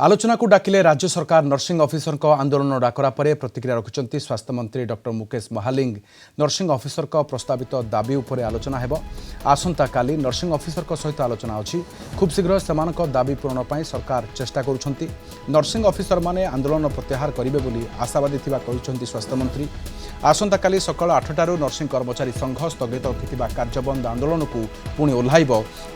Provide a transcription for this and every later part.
आलोचना को डाकिले राज्य सरकार नर्सिंग ऑफिसर आंदोलन डाकरा पर प्रतिक्रिया रखिंट स्वास्थ्य मंत्री doctor Mukesh Mahaling nursing officer प्रस्तावित दाबी उपर आलोचना हेब आसंता काली नर्सिंग ऑफिसर सहित आलोचना अच्छी खूब शीघ्र से दाबी पूरण पर सरकार चेष्टा करुछंती नर्सिंग ऑफिसर माने आंदोलन प्रत्याहार करेंगे बोली आशावादी थिबा कहिसंती स्वास्थ्य मंत्री आसंता काली सकाळ 8टारू नर्सिंग कर्मचारी संघ स्थगित रखिथिबा कार्यबंद आंदोलन को पुणी ओह्लाइब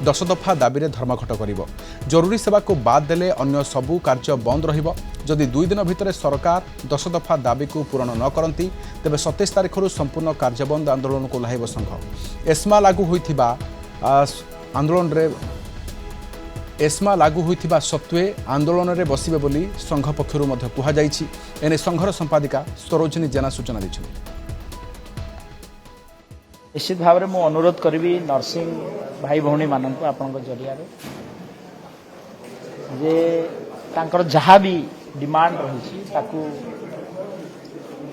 10 दफा दाबी रे धर्मघट करिब जरूरी सेवा को बाद देले अन्य सबू कार्य बंद रहिब जदि 2 दिन भितर सरकार 10 दफा दाबी को पूरण न करंती तेबे 27 तारिखରୁ संपूर्ण कार्यबंद आंदोलन को ओह्लाइब संघ एस्मा लागू होइथिबा आंदोलन रे एस्मा लागू होइथिबा सत्वे आंदोलन रे बसिबे बोली संघ पक्षरु मध्ये कुहा जाइछि एने संघर संपादिका सरोजिनी जेना सूचना दैछि। निश्चित भाव में मु अनुरोध करी नर्सिंग भाई भौणी मानक आपन जरिया जे तांकर जहाँ भी डिमांड रही ताकू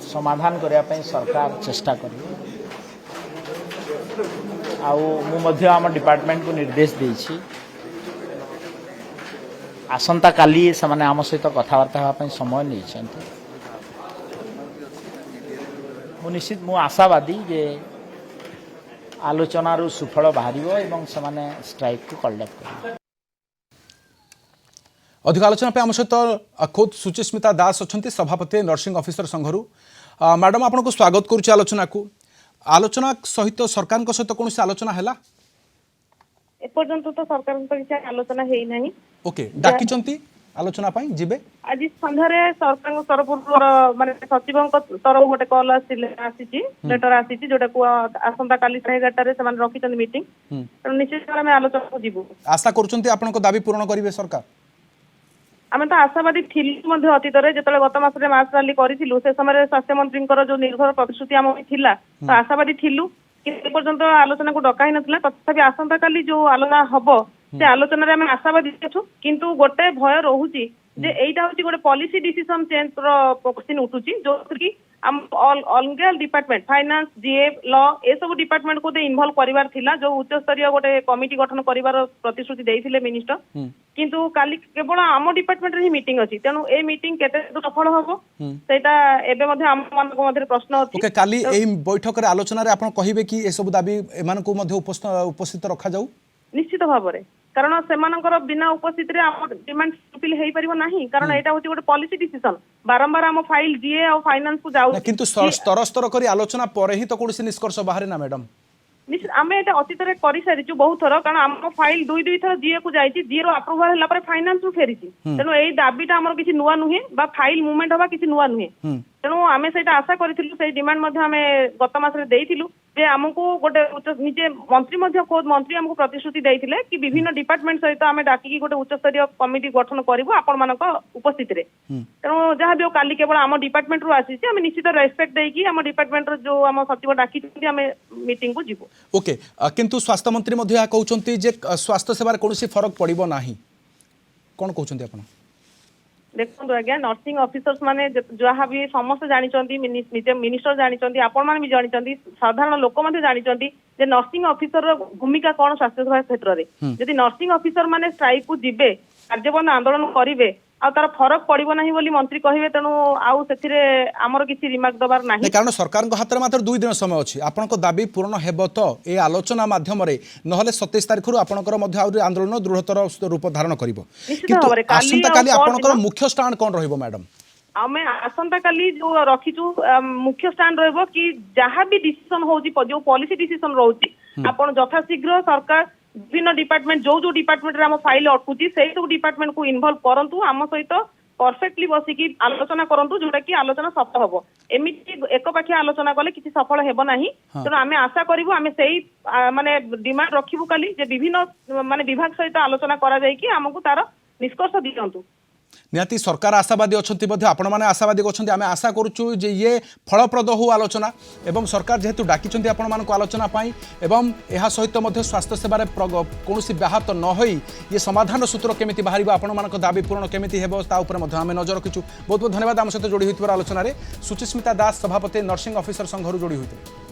समाधान करने सरकार चेष्टा कर आम डिपार्टमेंट को निर्देश देछि आसंता काली से आम सहित कथबार्ता होगा समय नहीं निश्चित मु आशावादी जे आलोचनारू सुफल बाहर एवं से स्ट्राइक को कंडक्ट कर अधिक आलोचना पे आम सहित खुद सुचिस्मिता दास अच्छा सभापति नर्सिंग ऑफिसर संघरू मैडम आपन को स्वागत करुच्चे आलोचना को आलोचना सहित सरकार सहित कौन आलोचना है एपर्यंत तो सरकार किसी आलोचना है नहीं ओके डाकी आलोचना पाई जिबे आज संध्यारे सरकार तरफ माने सचिव तरफ गोटे कॉल आसी लेटर आसी जोटा को आसंता काली 11:30 से रखी मीटिंग निश्चित भाव में आलोचना को जीवु आशा करुछंती आपन को दाबी पूर्ण करिवे सरकार आम तो आशावादी थिलु अतीत जो गत मास मार्च रैली करूँ से समय स्वास्थ्य मंत्री जो निर्भर प्रतिश्रुति आम थिला तो आशावादी थिलु कि पर्यंत आलोचना को डका ही ना तथापि आसंता काली जो आलोचना हम से आलोचना आम आशावादी अच्छु किंतु गोटे भय रोचे जे एटा होची गोटे पॉलिसी डिसीजन चेंज क्वेश्चन उठुची जो कि अलग department finance GF law A सब डिपार्टमेंट को इनवॉल्व करिवार थिला जो उच्च स्तरीय गोटे कमिटी गठन करिवार प्रतिश्रुति देइथिले मिनिस्टर किंतु काली केवल आम डिपार्टमेंट रे ही मीटिंग अछि तेनु ए मीटिंग केते सफल होबो सेटा एबे मध्ये आम मान को मध्ये प्रश्न अछि ओके काली एई बैठक रे आलोचना रे आपण कहिबे कि ए सब दाबी एमान को मध्ये उपस्थित रखा जाऊ निश्चित भाव रे कारण सेमानकर बिना उपस्थित रे आम डिमांड फुलफिल हेई परिबो नाही कारण एटा होची गोटे पॉलिसी डिसीजन बारंबार आम फाइल जीए और फाइनेंस को जाऊ किंतु स्तर स्तर करी आलोचना पर ही तो कोनसी निष्कर्ष बाहर ना मैडम निश्चित आम एटा अतीत रे करि सारिछु बहुत थर कारण आम फाइल दुई थर जीए को जाईची जीए रो अप्रूवल हला पर फाइनेंस रो फेरिची तेनो एई दाबीटा हमर किछि नुवा नुहे बा फाइल मूवमेंट होबा किछि नुवा नुहे तेणु आम से आशा करूँ से डिमांड आम गत मास देइथिलु जे आमको गोटे निजे मंत्री खोद मंत्री आमको प्रतिश्रुति देइथिले कि विभिन्न डिपार्टमेंट सहित आम डाकी गोटे उच्च स्तरीय कमिटी गठन करूँ आपण मानक उपस्थित रे तेणु जहाँ भी काली केवल आम डिपार्टमेंट रू आसी आम निश्चित रेस्पेक्ट देकी आम डिपार्टमेंट जो आम सचिव डाकी आम मीटिंग को जीवु ओके किंतु स्वास्थ्य मंत्री कहउछंती जे स्वास्थ्य सेवार कोनोसी फरक पड़िबो नाही कोन कहउछंती आपण देखो आज्ञा नर्सिंग ऑफिसर्स माने जहाँ भी समस्त जानते मिनिस्टर जानते आपण मैंने भी जानते साधारण लोक जानते जे नर्सिंग ऑफिसर भूमिका कौन स्वास्थ्य सेवा क्षेत्र में जदि नर्सिंग ऑफिसर माने स्ट्राइक को जिबे कार्यबंद आंदोलन करेंगे आ तार फरक पड़ो ना बोली मंत्री कहे तेणु आउ से आमर किसी रिमार्क दबार ना कारण सरकार हाथ में मात्र 2 दिन समय अच्छी आपण दाबी पूर्ण हेब तो ये आलोचना माध्यम ना 27 तारिखर आपंकर आंदोलन दृढ़तर रूप धारण कर मुख्य स्टाण्ड कौन रहिबो मैडम आम आसंता काली जो रखीचु मुख्य स्टाण्ड रहिबो कि जहाँ भी डिसीजन होची जो पॉलिसी डिसीजन रोची आपण यथाशीघ्र सरकार विभिन्न डिपार्टमेंट जो डिपार्टमेंट रे हम फाइल अटकुची से सब डिपार्टमेंट को इन्वॉल्व करंतु आम सहित परफेक्टली बसिकी आलोचना करंतु जोटा कि आलोचना सफल हबो एमिति एकपाखिया आलोचना कले किसी सफल हेबो नाही तेणु आम आशा करिवु आम सेही माने डिमांड रखिबु काली जे विभिन्न माने विभाग सहित आलोचना करा जाय कि हमकु तार निष्कर्ष दियंतु निहाती सरकार आशावादी अच्छा आपण मैंने आशावादी अच्छा आम आशा करुचु जे ये फलप्रद हो आलोचना एवं सरकार जेहेतु डाकी आपण मान आलोचना पाई एवं यह सहित स्वास्थ्य सेवार कौन व्याहत न होई ये समाधान सूत्र केमिति बाहर आपण मान दाबी पूर्ण केमिति हेबो ता ऊपर आम नजर रखिचु बहुत बहुत धन्यवाद आम सहित जोड़ी होइथिबार आलोचना रे सुचिस्मिता दास सभापति नर्सिंग ऑफिसर संघरू जोड़ी होइथिले।